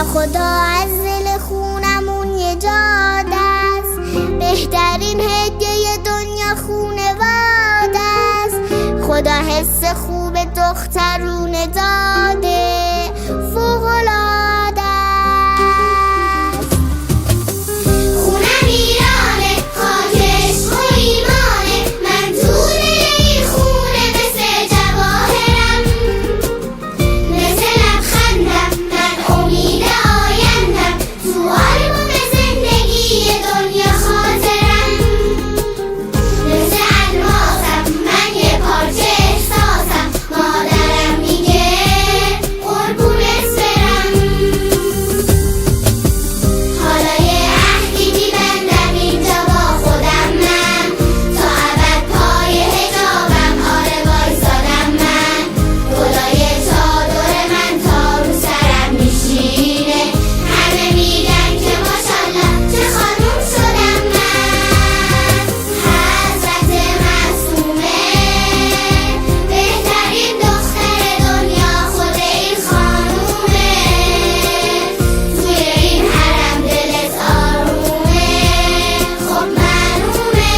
خدا از دل خونمون یه جا دست، بهترین هدیه دنیا خونواده است. خدا حس خوب دخترون داده، فوق‌العاده است. خونم ایرانه، خاکش و ایمانه، من توی این خونه مثل جواهرم، مثل لبخندم من امید آیندم، تو آلبوم زندگی دنیا خاطرم، مثل الماسم من یه پارچه احساسم، مادرم میگه قربونت برم. حالا یه عهدی میبندم اینجا با خودم من، تا ابد پای حجابم آره وایسادم من. خدای چادر من تا رو سرم میشینه، همه میگن که ماشالله چه خانوم شدم من. حضرت معصومه بهترین دختر دنیا، خود این خانومه، توی این حرم دلت آرومه، خب معلومه.